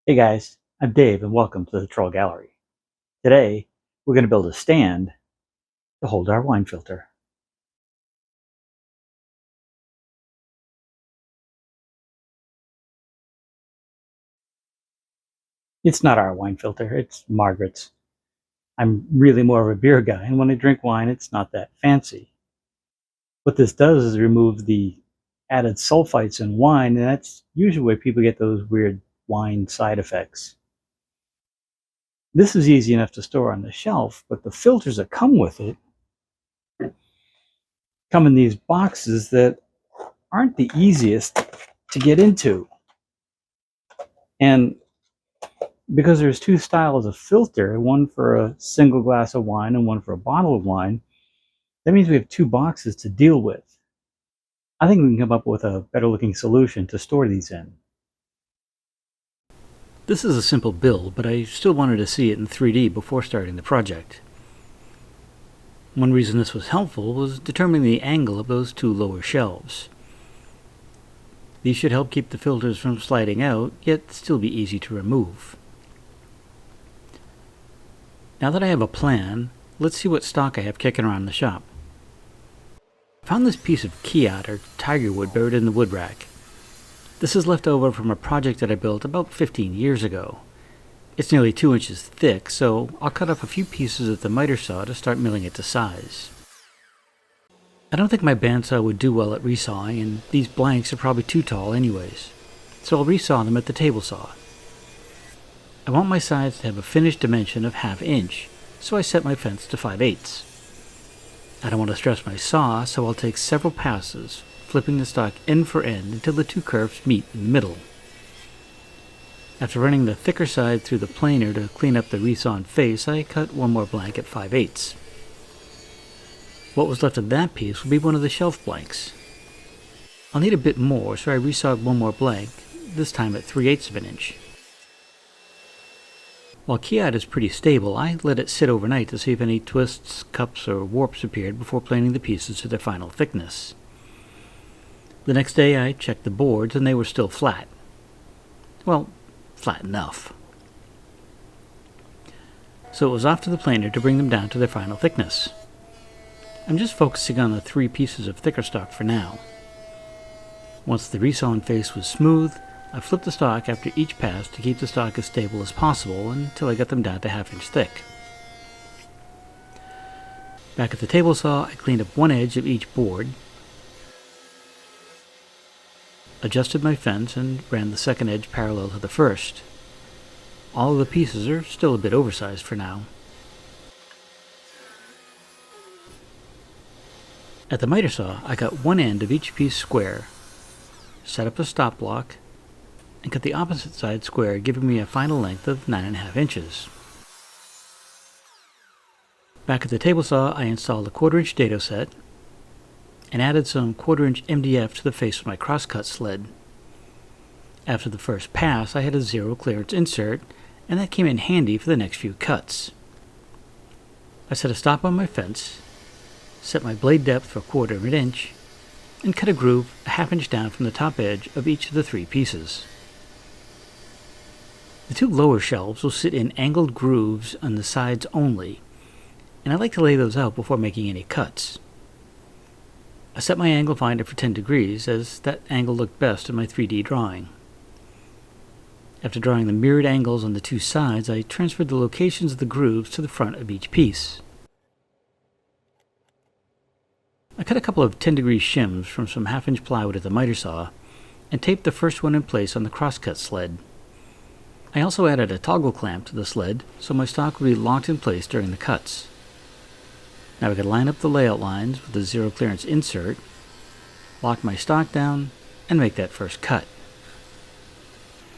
Hey guys, I'm Dave and welcome to the Trull Gallery. Today, we're going to build a stand to hold our wine filter. It's not our wine filter, it's Margaret's. I'm really more of a beer guy, and when I drink wine, it's not that fancy. What this does is remove the added sulfites in wine, and that's usually where people get those weird wine side effects. This is easy enough to store on the shelf, but the filters that come with it come in these boxes that aren't the easiest to get into. And because there's two styles of filter, one for a single glass of wine and one for a bottle of wine, that means we have two boxes to deal with. I think we can come up with a better looking solution to store these in. This is a simple build, but I still wanted to see it in 3D before starting the project. One reason this was helpful was determining the angle of those two lower shelves. These should help keep the filters from sliding out, yet still be easy to remove. Now that I have a plan, let's see what stock I have kicking around the shop. I found this piece of Kiat or tiger wood buried in the wood rack. This is left over from a project that I built about 15 years ago. It's nearly 2 inches thick, so I'll cut off a few pieces with the miter saw to start milling it to size. I don't think my bandsaw would do well at resawing, and these blanks are probably too tall anyways, so I'll resaw them at the table saw. I want my sides to have a finished dimension of 1/2 inch, so I set my fence to 5/8. I don't want to stress my saw, so I'll take several passes, flipping the stock end for end until the two curves meet in the middle. After running the thicker side through the planer to clean up the resawn face, I cut one more blank at 5/8. What was left of that piece will be one of the shelf blanks. I'll need a bit more, so I resawed one more blank, this time at 3/8 of an inch. While Kiat is pretty stable, I let it sit overnight to see if any twists, cups, or warps appeared before planing the pieces to their final thickness. The next day I checked the boards and they were still flat. Well, flat enough. So it was off to the planer to bring them down to their final thickness. I'm just focusing on the 3 pieces of thicker stock for now. Once the resawn face was smooth, I flipped the stock after each pass to keep the stock as stable as possible until I got them down to 1/2 inch thick. Back at the table saw, I cleaned up one edge of each board, adjusted my fence, and ran the second edge parallel to the first. All of the pieces are still a bit oversized for now. At the miter saw, I cut one end of each piece square, set up a stop block, and cut the opposite side square, giving me a final length of 9.5 inches. Back at the table saw, I installed a 1/4 inch dado set and added some 1/4 inch MDF to the face of my crosscut sled. After the first pass, I had a 0 clearance insert, and that came in handy for the next few cuts. I set a stop on my fence, set my blade depth for 1/4 of an inch, and cut a groove a 1/2 inch down from the top edge of each of the 3 pieces. The 2 lower shelves will sit in angled grooves on the sides only, and I like to lay those out before making any cuts. I set my angle finder for 10 degrees, as that angle looked best in my 3D drawing. After drawing the mirrored angles on the 2 sides, I transferred the locations of the grooves to the front of each piece. I cut a couple of 10-degree shims from some 1/2 inch plywood at the miter saw, and taped the first one in place on the crosscut sled. I also added a toggle clamp to the sled, so my stock would be locked in place during the cuts. Now I could line up the layout lines with the 0 clearance insert, lock my stock down, and make that first cut.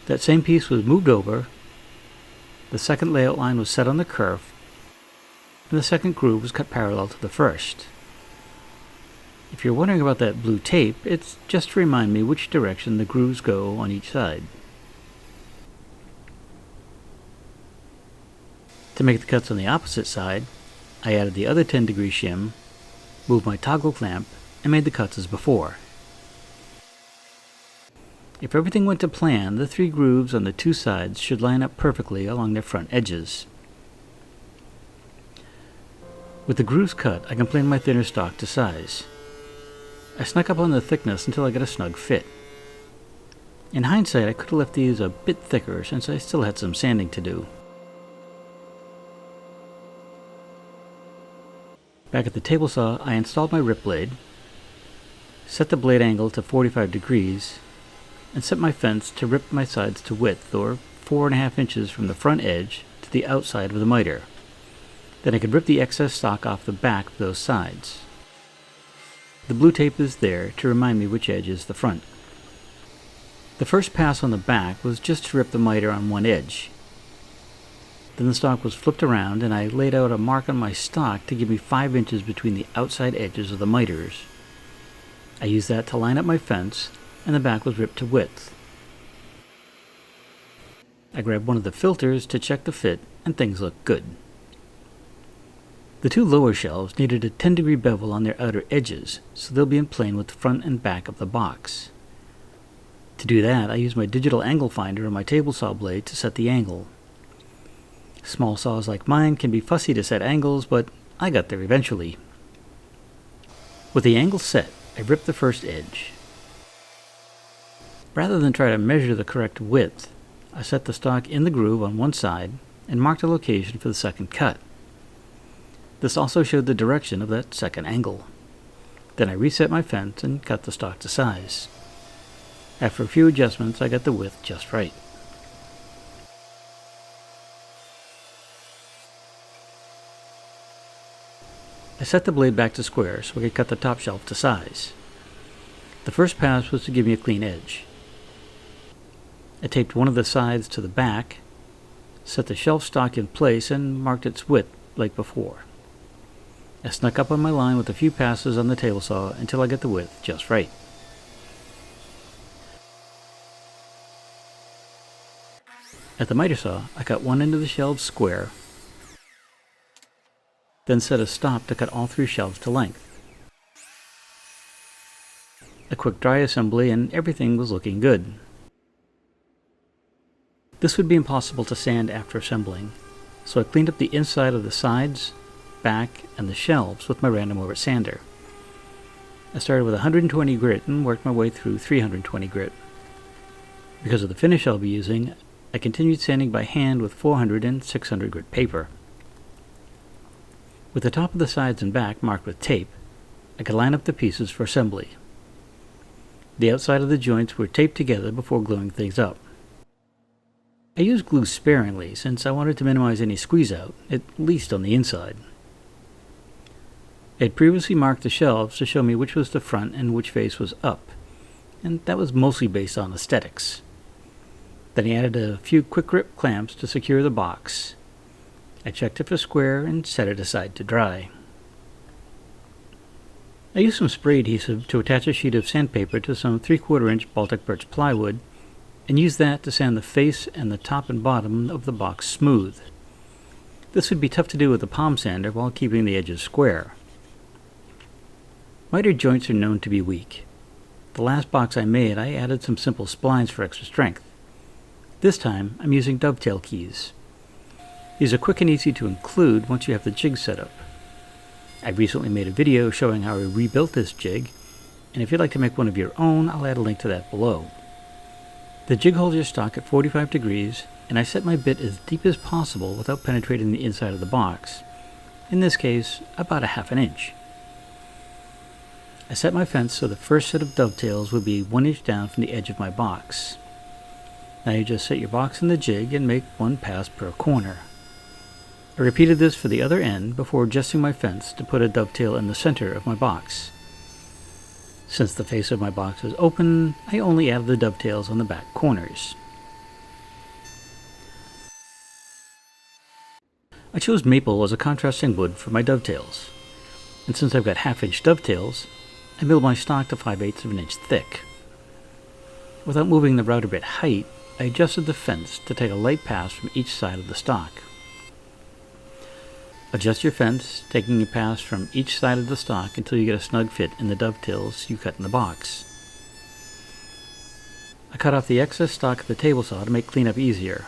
That same piece was moved over, the second layout line was set on the kerf, and the second groove was cut parallel to the first. If you're wondering about that blue tape, it's just to remind me which direction the grooves go on each side. To make the cuts on the opposite side, I added the other 10-degree shim, moved my toggle clamp, and made the cuts as before. If everything went to plan, the 3 grooves on the 2 sides should line up perfectly along their front edges. With the grooves cut, I can plane my thinner stock to size. I snuck up on the thickness until I got a snug fit. In hindsight, I could have left these a bit thicker since I still had some sanding to do. Back at the table saw, I installed my rip blade, set the blade angle to 45 degrees, and set my fence to rip my sides to width, or 4.5 inches from the front edge to the outside of the miter. Then I could rip the excess stock off the back of those sides. The blue tape is there to remind me which edge is the front. The first pass on the back was just to rip the miter on one edge. Then the stock was flipped around and I laid out a mark on my stock to give me 5 inches between the outside edges of the miters. I used that to line up my fence, and the back was ripped to width. I grabbed one of the filters to check the fit, and things looked good. The 2 lower shelves needed a 10-degree bevel on their outer edges, so they'll be in plane with the front and back of the box. To do that, I used my digital angle finder on my table saw blade to set the angle. Small saws like mine can be fussy to set angles, but I got there eventually. With the angle set, I ripped the first edge. Rather than try to measure the correct width, I set the stock in the groove on one side and marked a location for the second cut. This also showed the direction of that second angle. Then I reset my fence and cut the stock to size. After a few adjustments, I got the width just right. I set the blade back to square so I could cut the top shelf to size. The first pass was to give me a clean edge. I taped one of the sides to the back, set the shelf stock in place, and marked its width like before. I snuck up on my line with a few passes on the table saw until I got the width just right. At the miter saw, I cut one end of the shelves square, then set a stop to cut all 3 shelves to length. A quick dry assembly and everything was looking good. This would be impossible to sand after assembling, so I cleaned up the inside of the sides, back, and the shelves with my random orbit sander. I started with 120 grit and worked my way through 320 grit. Because of the finish I'll be using, I continued sanding by hand with 400 and 600 grit paper. With the top of the sides and back marked with tape, I could line up the pieces for assembly. The outside of the joints were taped together before gluing things up. I used glue sparingly since I wanted to minimize any squeeze out, at least on the inside. I had previously marked the shelves to show me which was the front and which face was up, and that was mostly based on aesthetics. Then I added a few quick grip clamps to secure the box. I checked it for square and set it aside to dry. I used some spray adhesive to attach a sheet of sandpaper to some 3/4 inch Baltic birch plywood, and used that to sand the face and the top and bottom of the box smooth. This would be tough to do with a palm sander while keeping the edges square. Mitered joints are known to be weak. The last box I made, I added some simple splines for extra strength. This time, I'm using dovetail keys. These are quick and easy to include once you have the jig set up. I recently made a video showing how I rebuilt this jig, and if you'd like to make one of your own, I'll add a link to that below. The jig holds your stock at 45 degrees, and I set my bit as deep as possible without penetrating the inside of the box. In this case, about 1/2 inch. I set my fence so the first set of dovetails would be 1 inch down from the edge of my box. Now you just set your box in the jig and make 1 pass per corner. I repeated this for the other end before adjusting my fence to put a dovetail in the center of my box. Since the face of my box is open, I only added the dovetails on the back corners. I chose maple as a contrasting wood for my dovetails, and since I've got 1/2 inch dovetails, I milled my stock to 5/8 of an inch thick. Without moving the router bit height, I adjusted the fence to take a light pass from each side of the stock. Adjust your fence, taking a pass from each side of the stock until you get a snug fit in the dovetails you cut in the box. I cut off the excess stock of the table saw to make cleanup easier.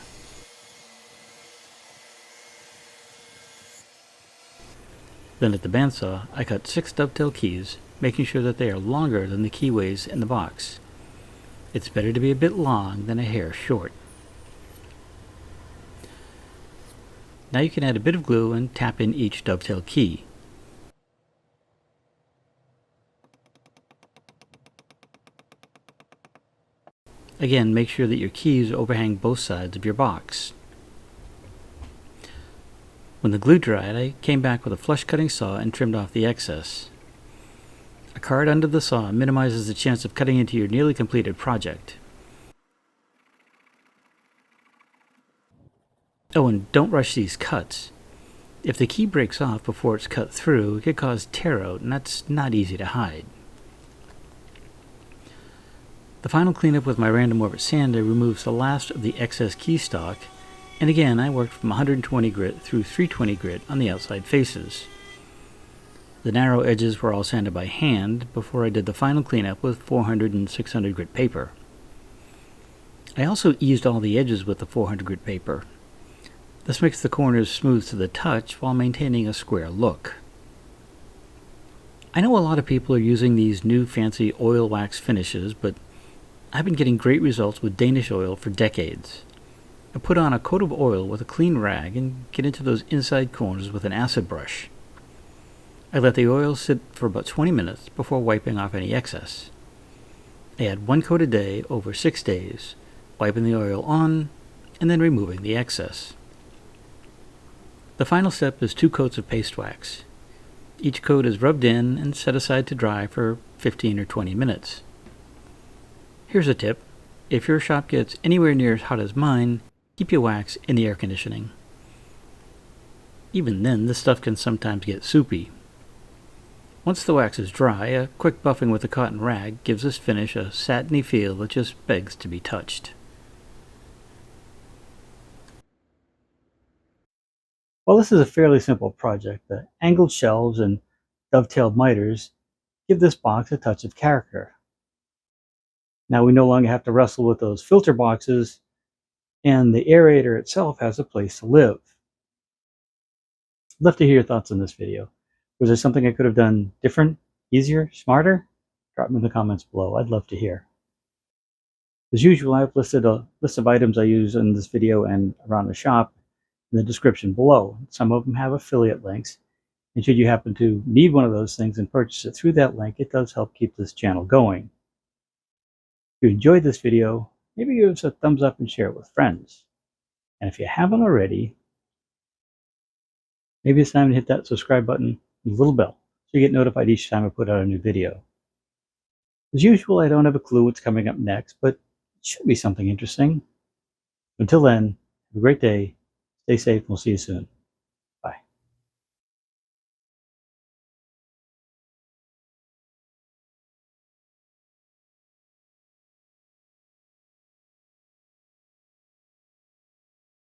Then at the bandsaw, I cut 6 dovetail keys, making sure that they are longer than the keyways in the box. It's better to be a bit long than a hair short. Now you can add a bit of glue and tap in each dovetail key. Again, make sure that your keys overhang both sides of your box. When the glue dried, I came back with a flush cutting saw and trimmed off the excess. A card under the saw minimizes the chance of cutting into your nearly completed project. Oh, and don't rush these cuts. If the key breaks off before it's cut through, it could cause tear out, and that's not easy to hide. The final cleanup with my random orbit sander removes the last of the excess key stock, and again I worked from 120 grit through 320 grit on the outside faces. The narrow edges were all sanded by hand before I did the final cleanup with 400 and 600 grit paper. I also eased all the edges with the 400 grit paper. This makes the corners smooth to the touch while maintaining a square look. I know a lot of people are using these new fancy oil wax finishes, but I've been getting great results with Danish oil for decades. I put on a coat of oil with a clean rag and get into those inside corners with an acid brush. I let the oil sit for about 20 minutes before wiping off any excess. I add 1 coat a day over 6 days, wiping the oil on and then removing the excess. The final step is 2 coats of paste wax. Each coat is rubbed in and set aside to dry for 15 or 20 minutes. Here's a tip. If your shop gets anywhere near as hot as mine, keep your wax in the air conditioning. Even then, this stuff can sometimes get soupy. Once the wax is dry, a quick buffing with a cotton rag gives this finish a satiny feel that just begs to be touched. While this is a fairly simple project, the angled shelves and dovetailed miters give this box a touch of character. Now we no longer have to wrestle with those filter boxes, and the aerator itself has a place to live. I'd love to hear your thoughts on this video. Was there something I could have done different, easier, smarter? Drop them in the comments below. I'd love to hear. As usual, I've listed a list of items I use in this video and around the shop in the description below. Some of them have affiliate links, and should you happen to need one of those things and purchase it through that link, it does help keep this channel going. If you enjoyed this video, maybe give us a thumbs up and share it with friends. And if you haven't already, maybe it's time to hit that subscribe button and the little bell so you get notified each time I put out a new video. As usual, I don't have a clue what's coming up next, but it should be something interesting. Until then, have a great day, stay safe, and we'll see you soon.